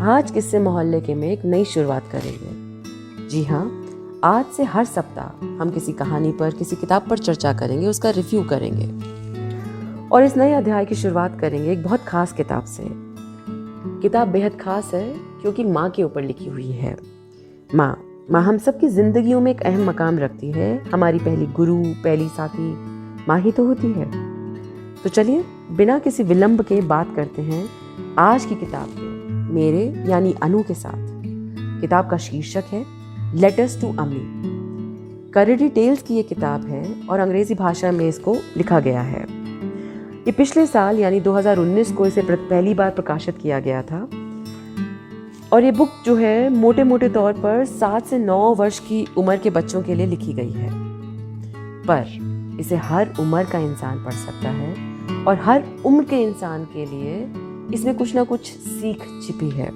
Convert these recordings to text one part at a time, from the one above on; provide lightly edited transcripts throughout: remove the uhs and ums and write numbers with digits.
आज किस्से मोहल्ले के में एक नई शुरुआत करेंगे। जी हाँ, आज से हर सप्ताह हम किसी कहानी पर, किसी किताब पर चर्चा करेंगे, उसका रिव्यू करेंगे और इस नए अध्याय की शुरुआत करेंगे एक बहुत खास किताब से। किताब बेहद खास है क्योंकि माँ के ऊपर लिखी हुई है। माँ हम सब की जिंदगियों में एक अहम मकाम रखती है। हमारी पहली गुरु, पहली साथी माँ ही तो होती है। तो चलिए बिना किसी विलंब के बात करते हैं आज की किताब के, मेरे यानी अनु के साथ। किताब का शीर्षक है लेटर्स टू अम्मी। करेडी टेल्स की ये किताब है और अंग्रेजी भाषा में इसको लिखा गया है। ये पिछले साल यानी 2019 को इसे पहली बार प्रकाशित किया गया था और ये बुक जो है मोटे मोटे तौर पर 7 से 9 वर्ष की उम्र के बच्चों के लिए लिखी गई है, पर इसे हर उम्र का इंसान पढ़ सकता है और हर उम्र के इंसान के लिए इसमें कुछ ना कुछ सीख छिपी है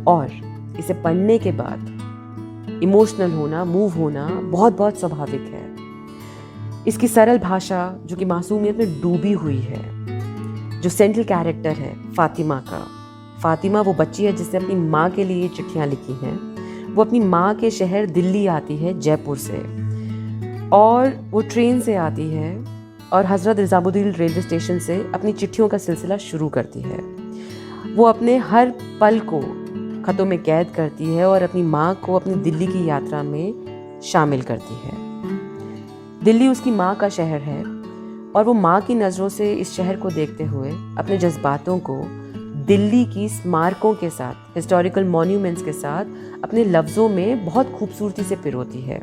और इसे पढ़ने के बाद इमोशनल होना, मूव होना बहुत बहुत स्वाभाविक है। इसकी सरल भाषा जो कि मासूमियत में डूबी हुई है, जो सेंट्रल कैरेक्टर है फातिमा का। फातिमा वो बच्ची है जिसने अपनी माँ के लिए चिट्ठियाँ लिखी हैं। वो अपनी माँ के शहर दिल्ली आती है जयपुर से और वो ट्रेन से आती है और हज़रत निज़ामुद्दीन रेलवे स्टेशन से अपनी चिट्ठियों का सिलसिला शुरू करती है। वो अपने हर पल को खतों में कैद करती है और अपनी माँ को अपनी दिल्ली की यात्रा में शामिल करती है। दिल्ली उसकी माँ का शहर है और वो माँ की नज़रों से इस शहर को देखते हुए अपने जज्बातों को दिल्ली की स्मारकों के साथ, हिस्टोरिकल मॉन्यूमेंट्स के साथ अपने लफ्ज़ों में बहुत खूबसूरती से पिरोती है।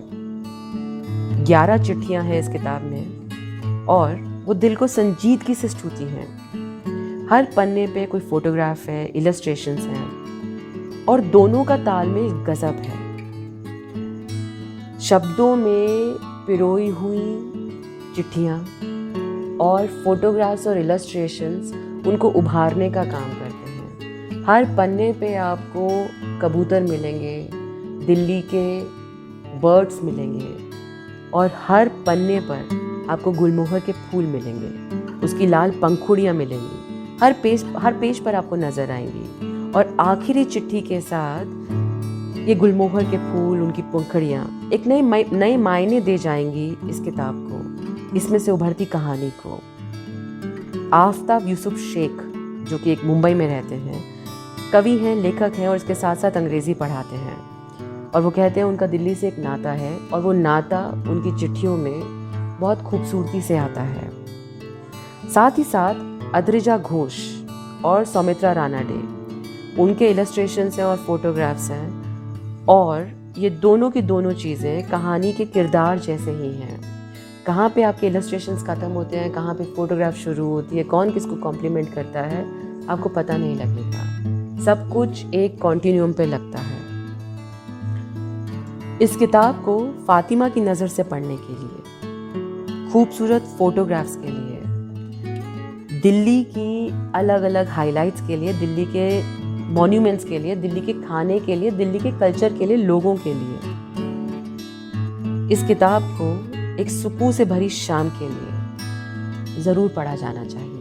11 चिट्ठियाँ हैं इस किताब में और वो दिल को संजीदगी से छूती हैं। हर पन्ने पे कोई फोटोग्राफ है, इलस्ट्रेशंस हैं और दोनों का तालमेल गजब है। शब्दों में पिरोई हुई चिट्ठियाँ और फोटोग्राफ्स और इलस्ट्रेशंस उनको उभारने का काम करते हैं। हर पन्ने पे आपको कबूतर मिलेंगे, दिल्ली के बर्ड्स मिलेंगे और हर पन्ने पर आपको गुलमोहर के फूल मिलेंगे, उसकी लाल पंखुड़ियाँ मिलेंगी, हर पेज पर आपको नजर आएंगी और आखिरी चिट्ठी के साथ ये गुलमोहर के फूल, उनकी पंखुड़ियाँ एक नए मायने दे जाएंगी इस किताब को, इसमें से उभरती कहानी को। आफ्ताब यूसुफ शेख जो कि एक मुंबई में रहते हैं, कवि हैं, लेखक हैं और इसके साथ साथ अंग्रेजी पढ़ाते हैं और वो कहते हैं उनका दिल्ली से एक नाता है और वो नाता उनकी चिट्ठियों में बहुत खूबसूरती से आता है। साथ ही साथ अद्रिजा घोष और सौमित्रा राणा डे, उनके इलस्ट्रेशंस हैं और फोटोग्राफ्स हैं और ये दोनों की दोनों चीज़ें कहानी के किरदार जैसे ही हैं। कहाँ पे आपके इलस्ट्रेशंस ख़त्म होते हैं, कहाँ पे फोटोग्राफ शुरू होती है, कौन किसको कॉम्प्लीमेंट करता है, आपको पता नहीं लगेगा। सब कुछ एक कॉन्टिन्यूम पे लगता है। इस किताब को फातिमा की नज़र से पढ़ने के लिए, खूबसूरत फोटोग्राफ्स के लिए, दिल्ली की अलग अलग हाइलाइट्स के लिए, दिल्ली के मॉन्यूमेंट्स के लिए, दिल्ली के खाने के लिए, दिल्ली के कल्चर के लिए, लोगों के लिए, इस किताब को एक सुकून से भरी शाम के लिए ज़रूर पढ़ा जाना चाहिए।